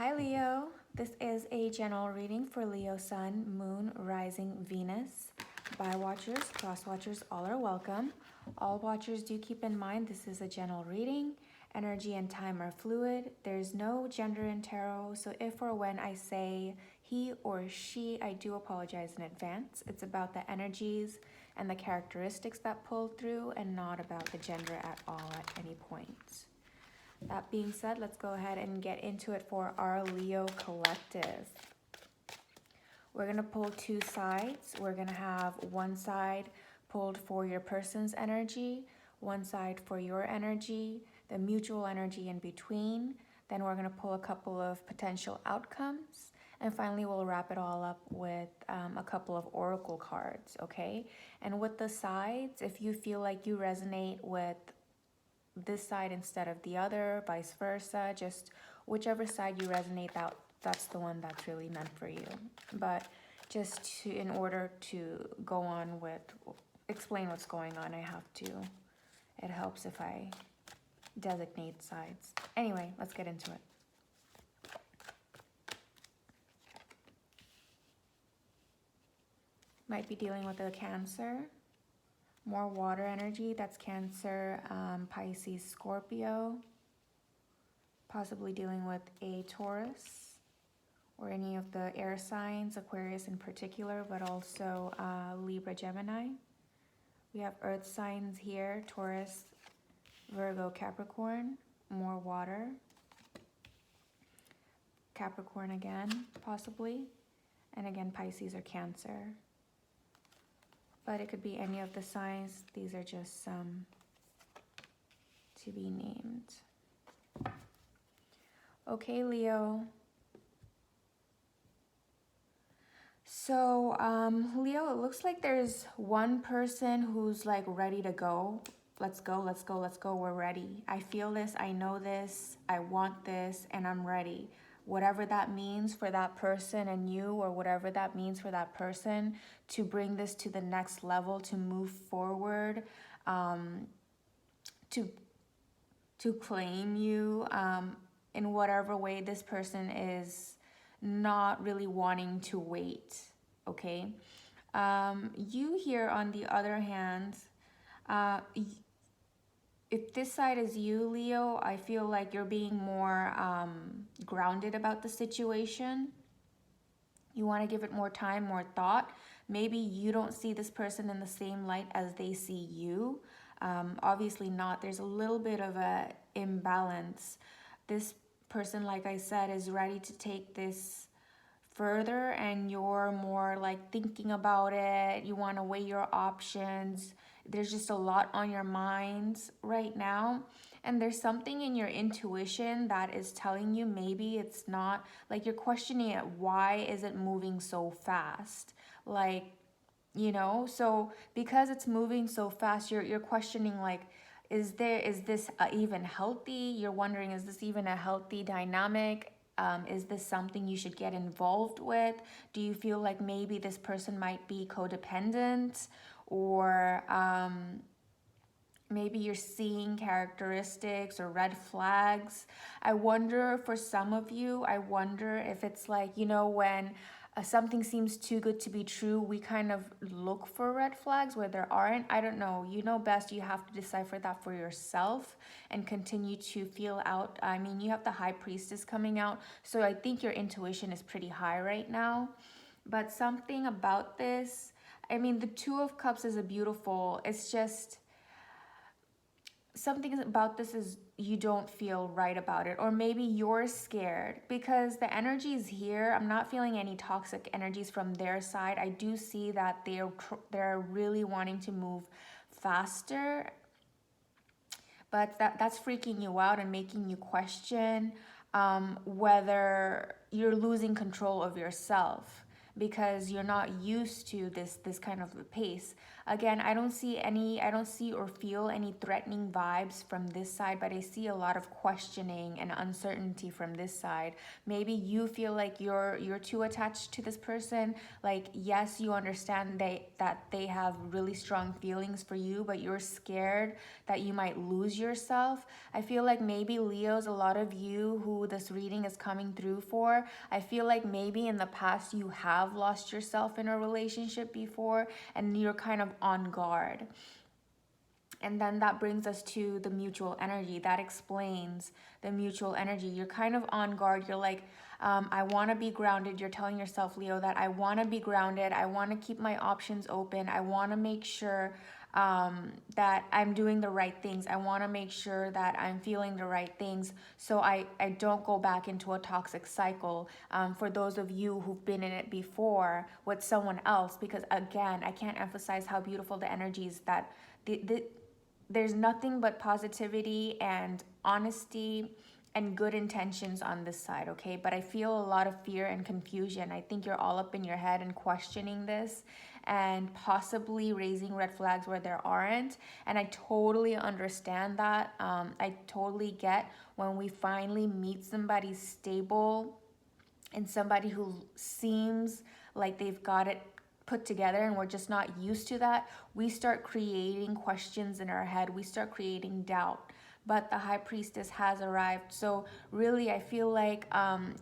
Hi Leo, this is a general reading for Leo Sun, Moon, Rising, Venus. Bi-watchers, cross-watchers, all are welcome. All watchers do keep in mind this is a general reading. Energy and time are fluid. There's no gender in tarot, so if or when I say he or she, I do apologize in advance. It's about the energies and the characteristics that pulled through and not about the gender at all at any point. That being said, let's go ahead and get into it for our Leo collective. We're going to pull two sides. We're going to have one side pulled for your person's energy, one side for your energy, the mutual energy in between. Then we're going to pull a couple of potential outcomes. And finally, we'll wrap it all up with a couple of oracle cards, okay? And with the sides, if you feel like you resonate with this side instead of the other, vice versa, just whichever side you resonate, that's the one that's really meant for you. But just to, in order to go on with explain what's going on, I have to, it helps if I designate sides. Anyway, let's get into it. Might be dealing with a Cancer. More water energy, that's Cancer, Pisces, Scorpio. Possibly dealing with a Taurus or any of the air signs, Aquarius in particular, but also Libra, Gemini. We have earth signs here, Taurus, Virgo, Capricorn, more water. Capricorn again, possibly. And again, Pisces or Cancer. But it could be any of the signs. These are just some to be named. Okay, Leo. So, Leo, it looks like there's one person who's like ready to go. Let's go, let's go, let's go. We're ready. I feel this, I know this, I want this, and I'm ready. Whatever that means for that person and you, or whatever that means for that person to bring this to the next level, to move forward, to claim you in whatever way this person is not really wanting to wait, okay? You here, on the other hand, if this side is you, Leo, I feel like you're being more grounded about the situation. You want to give it more time, more thought. Maybe you don't see this person in the same light as they see you. Obviously not. There's a little bit of a imbalance. This person, like I said, is ready to take this further, and you're more like thinking about it. You want to weigh your options. There's just a lot on your minds right now, and there's something in your intuition that is telling you maybe it's not, like you're questioning it. Why is it moving so fast? Like, you know, so because it's moving so fast, you're questioning, like, is this even healthy? You're wondering, is this even a healthy dynamic? Is this something you should get involved with? Do you feel like maybe this person might be codependent? Or maybe you're seeing characteristics or red flags. I wonder, for some of you, I wonder if it's like, you know, when something seems too good to be true, we kind of look for red flags where there aren't. I don't know. You know best. You have to decipher that for yourself and continue to feel out. I mean, you have the High Priestess coming out, so I think your intuition is pretty high right now. But something about this, I mean, the Two of Cups is a beautiful, it's just, something about this is you don't feel right about it, or maybe you're scared because the energy is here. I'm not feeling any toxic energies from their side. I do see that they're really wanting to move faster, but that's freaking you out and making you question whether you're losing control of yourself, because you're not used to this kind of pace. Again, I don't see or feel any threatening vibes from this side, but I see a lot of questioning and uncertainty from this side. Maybe you feel like you're too attached to this person. Like, yes, you understand that they have really strong feelings for you, but you're scared that you might lose yourself. I feel like maybe Leos, a lot of you who this reading is coming through for, I feel like maybe in the past you have lost yourself in a relationship before and you're kind of on guard. And then that brings us to the mutual energy. That explains the mutual energy. You're kind of on guard. You're like, I want to be grounded. You're telling yourself, Leo, that I want to be grounded. I want to keep my options open. I want to make sure that I'm doing the right things. I want to make sure that I'm feeling the right things so I don't go back into a toxic cycle. For those of you who've been in it before with someone else, because again, I can't emphasize how beautiful the energy is, that there's nothing but positivity and honesty and good intentions on this side, okay? But I feel a lot of fear and confusion. I think you're all up in your head and questioning this and possibly raising red flags where there aren't. And I totally understand that. I totally get when we finally meet somebody stable and somebody who seems like they've got it put together and we're just not used to that, we start creating questions in our head. We start creating doubt. But the High Priestess has arrived. So really, I feel like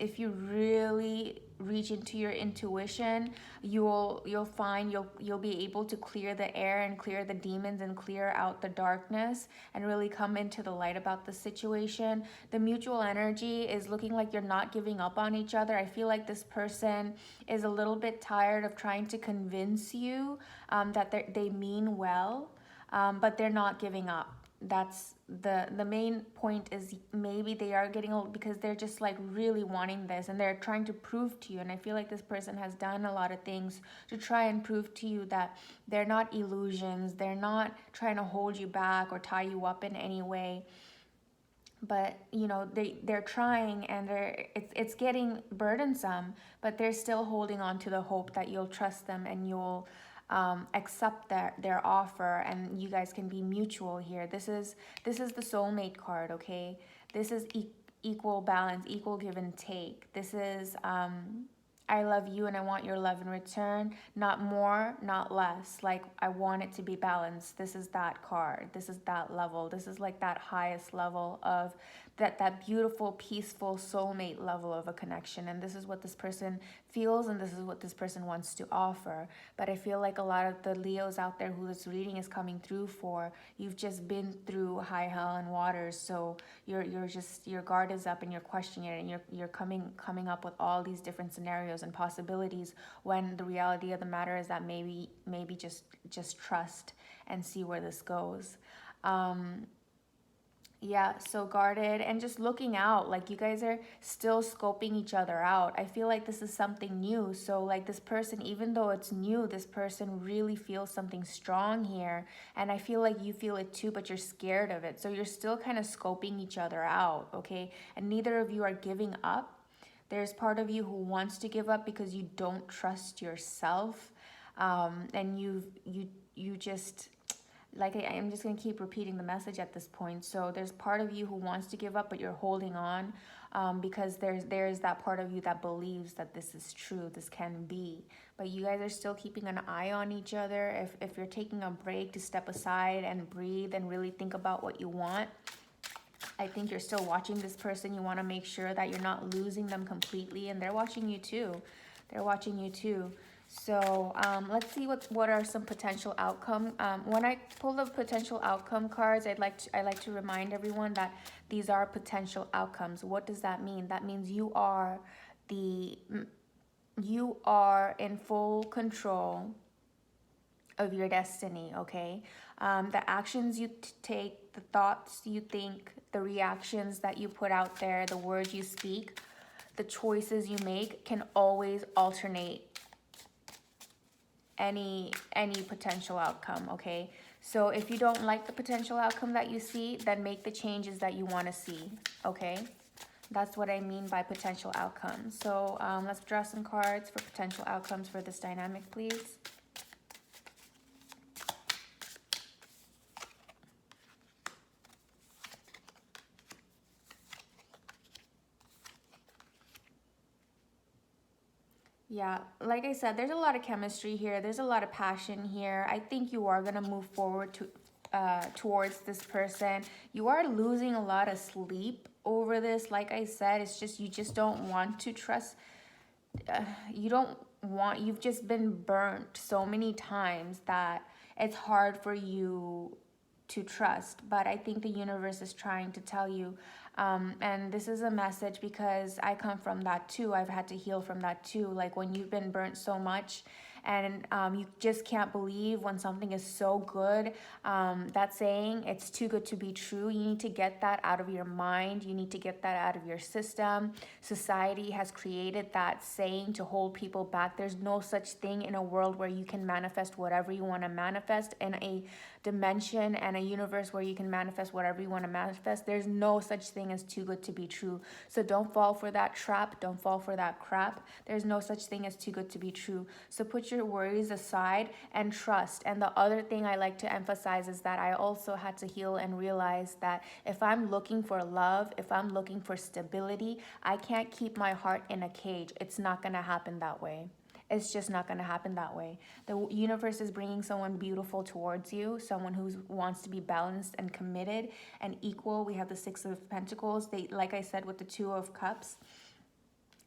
if you really reach into your intuition, you'll find you'll be able to clear the air and clear the demons and clear out the darkness and really come into the light about the situation. The mutual energy is looking like you're not giving up on each other. I feel like this person is a little bit tired of trying to convince you that they mean well, but they're not giving up. That's the main point, is maybe they are getting old because they're just like really wanting this and they're trying to prove to you. And I feel like this person has done a lot of things to try and prove to you that they're not illusions. They're not trying to hold you back or tie you up in any way. But you know, they're trying, and it's getting burdensome, but they're still holding on to the hope that you'll trust them and you'll accept their offer, and you guys can be mutual here. This is the soulmate card, okay? This is equal balance, equal give and take. This is I love you and I want your love in return, not more, not less. Like, I want it to be balanced. This is that card. This is that level. This is like that highest level of that beautiful, peaceful soulmate level of a connection. And this is what this person feels, and this is what this person wants to offer. But I feel like a lot of the Leos out there who this reading is coming through for, you've just been through high hell and waters, so your guard is up and you're questioning it, and you're coming up with all these different scenarios and possibilities, when the reality of the matter is that maybe just trust and see where this goes. Yeah, so guarded and just looking out, like you guys are still scoping each other out. I feel like this is something new. So like this person, even though it's new, this person really feels something strong here. And I feel like you feel it too, but you're scared of it. So you're still kind of scoping each other out, okay? And neither of you are giving up. There's part of you who wants to give up because you don't trust yourself. And you just... like, I'm just going to keep repeating the message at this point. So there's part of you who wants to give up, but you're holding on because there's that part of you that believes that this is true, this can be. But you guys are still keeping an eye on each other. If you're taking a break to step aside and breathe and really think about what you want, I think you're still watching this person. You want to make sure that you're not losing them completely, and they're watching you too. They're watching you too. So let's see what are some potential outcome. When I pull the potential outcome cards, I like to remind everyone that these are potential outcomes. What does that mean? That means you are in full control of your destiny, okay? The actions you take, the thoughts you think, the reactions that you put out there, the words you speak, the choices you make can always alternate any potential outcome, okay? So if you don't like the potential outcome that you see, then make the changes that you want to see, okay? That's what I mean by potential outcomes. So let's draw some cards for potential outcomes for this dynamic, please. Yeah, like I said, there's a lot of chemistry here. There's a lot of passion here. I think you are gonna move forward towards this person. You are losing a lot of sleep over this. Like I said, it's just you just don't want to trust. You don't want. You've just been burnt so many times that it's hard for you to trust. But I think the universe is trying to tell you, and this is a message because I come from that too. I've had to heal from that too. Like when you've been burnt so much and you just can't believe when something is so good. That saying, it's too good to be true. You need to get that out of your mind. You need to get that out of your system. Society has created that saying to hold people back. There's no such thing in a world where you can manifest whatever you want to manifest, in a dimension and a universe where you can manifest whatever you want to manifest. There's no such thing as too good to be true. So don't fall for that trap. Don't fall for that crap. There's no such thing as too good to be true. So put your worries aside and trust. And the other thing I like to emphasize is that I also had to heal and realize that if I'm looking for love, if I'm looking for stability, I can't keep my heart in a cage. It's not going to happen that way. It's just not going to happen that way. The universe is bringing someone beautiful towards you, someone who wants to be balanced and committed and equal. We have the Six of Pentacles. They, like I said, with the Two of Cups,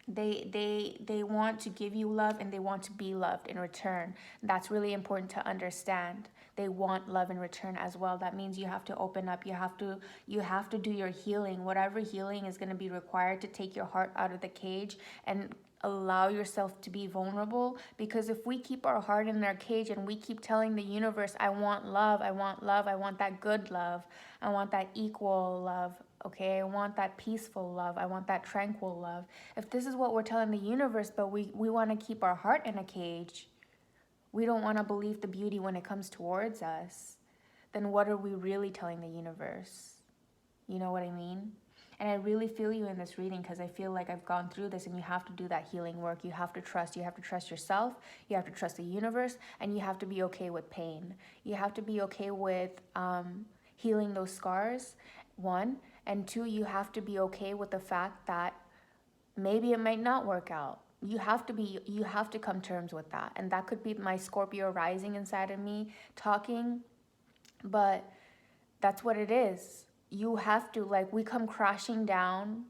they want to give you love and they want to be loved in return. That's really important to understand. They want love in return as well. That means you have to open up. You have to do your healing. Whatever healing is going to be required to take your heart out of the cage and allow yourself to be vulnerable. Because if we keep our heart in our cage and we keep telling the universe, I want love, I want love, I want that good love, I want that equal love, okay, I want that peaceful love, I want that tranquil love. If this is what we're telling the universe, but we want to keep our heart in a cage, we don't want to believe the beauty when it comes towards us, then what are we really telling the universe? You know what I mean? And I really feel you in this reading because I feel like I've gone through this, and you have to do that healing work. You have to trust. You have to trust yourself. You have to trust the universe, and you have to be okay with pain. You have to be okay with healing those scars, one. And two, you have to be okay with the fact that maybe it might not work out. You have to come to terms with that. And that could be my Scorpio rising inside of me talking, but that's what it is. You have to, like, we come crashing down,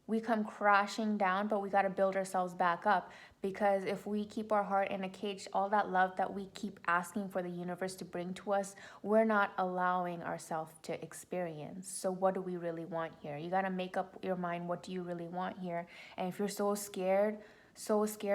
but we got to build ourselves back up. Because if we keep our heart in a cage, all that love that we keep asking for the universe to bring to us, we're not allowing ourselves to experience. So what do we really want here? You got to make up your mind. What do you really want here? And if you're so scared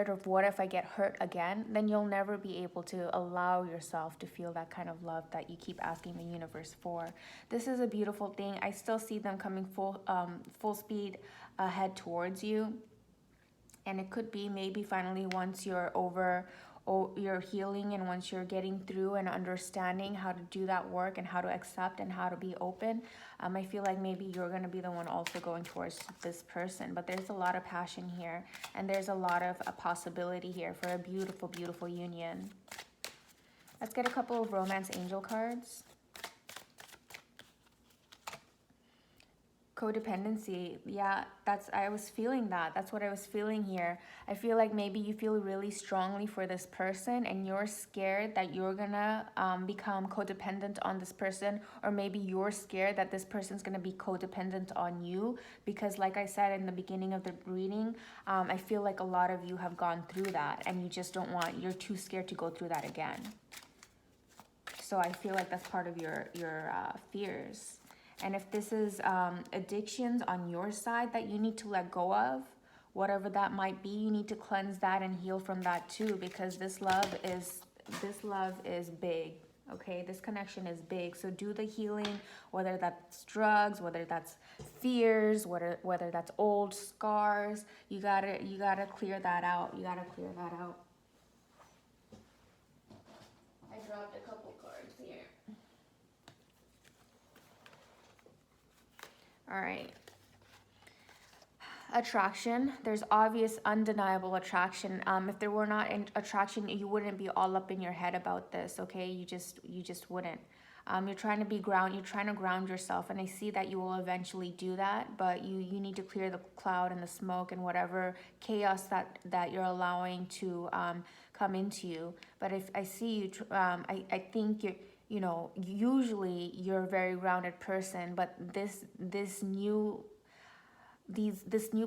of what if I get hurt again, then you'll never be able to allow yourself to feel that kind of love that you keep asking the universe for. This is a beautiful thing. I still see them coming full speed ahead towards you. And it could be maybe finally once you're over your healing, and once you're getting through and understanding how to do that work and how to accept and how to be open, I feel like maybe you're going to be the one also going towards this person. But there's a lot of passion here, and there's a lot of a possibility here for a beautiful, beautiful union. Let's get a couple of romance angel cards. Codependency. Yeah, I was feeling that. That's what I was feeling here. I feel like maybe you feel really strongly for this person, and you're scared that you're gonna become codependent on this person, or maybe you're scared that this person's gonna be codependent on you. Because like I said in the beginning of the reading, I feel like a lot of you have gone through that, and you just don't want, you're too scared to go through that again. So I feel like that's part of your fears. And if this is addictions on your side that you need to let go of, whatever that might be, you need to cleanse that and heal from that too, because this love is big. Okay, this connection is big. So do the healing, whether that's drugs, whether that's fears, whether that's old scars. You gotta clear that out. You gotta clear that out. I dropped a couple cards here. All right. Attraction. There's obvious, undeniable attraction. If there were not attraction, you wouldn't be all up in your head about this, okay? You just wouldn't. You're trying to ground yourself, and I see that you will eventually do that, but you need to clear the cloud and the smoke and whatever chaos that you're allowing to come into you. But if I see you, I think you know, usually you're a very grounded person, but this new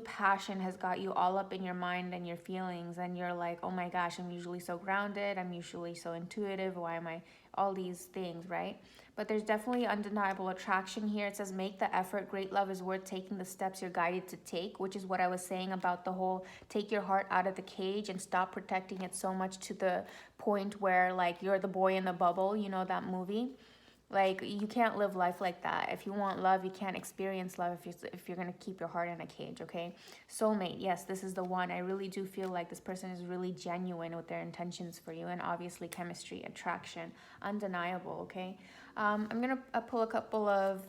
passion has got you all up in your mind and your feelings, and you're like, oh my gosh, I'm usually so grounded, I'm usually so intuitive, why am I, all these things, right? But there's definitely undeniable attraction here. It says, make the effort, great love is worth taking the steps you're guided to take, which is what I was saying about the whole take your heart out of the cage and stop protecting it so much to the point where like you're the boy in the bubble, you know, that movie. Like, you can't live life like that. If you want love, you can't experience love if you're going to keep your heart in a cage, okay? Soulmate, yes, this is the one. I really do feel like this person is really genuine with their intentions for you. And obviously chemistry, attraction, undeniable, okay? I'm going to pull a couple of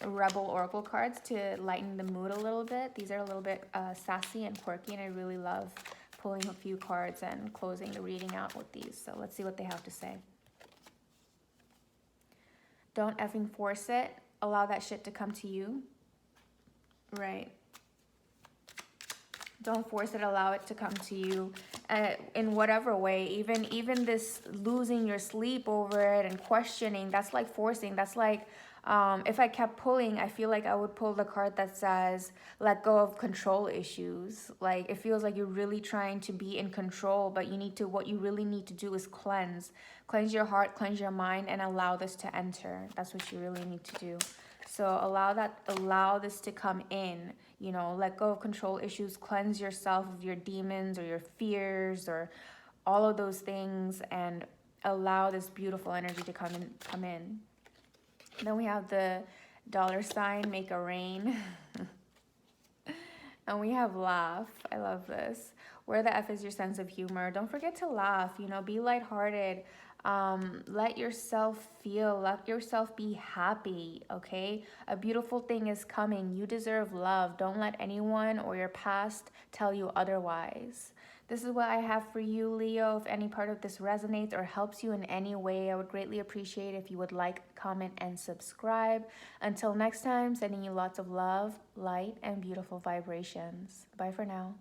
Rebel Oracle cards to lighten the mood a little bit. These are a little bit sassy and quirky, and I really love pulling a few cards and closing the reading out with these. So let's see what they have to say. Don't effing force it. Allow that shit to come to you. Right. Don't force it. Allow it to come to you in whatever way. Even this losing your sleep over it and questioning, that's like forcing. That's like, if I kept pulling, I feel like I would pull the card that says, let go of control issues. Like, it feels like you're really trying to be in control, but what you really need to do is cleanse your heart, cleanse your mind, and allow this to enter. That's what you really need to do. So allow this to come in, you know, let go of control issues, cleanse yourself of your demons or your fears or all of those things, and allow this beautiful energy to come in. Then we have the $, make a rain. And we have laugh. I love this. Where the F is your sense of humor. Don't forget to laugh, you know, be lighthearted. Let yourself feel, let yourself be happy, okay? A beautiful thing is coming. You deserve love. Don't let anyone or your past tell you otherwise. This is what I have for you, Leo. If any part of this resonates or helps you in any way, I would greatly appreciate if you would like, comment, and subscribe. Until next time, sending you lots of love, light, and beautiful vibrations. Bye for now.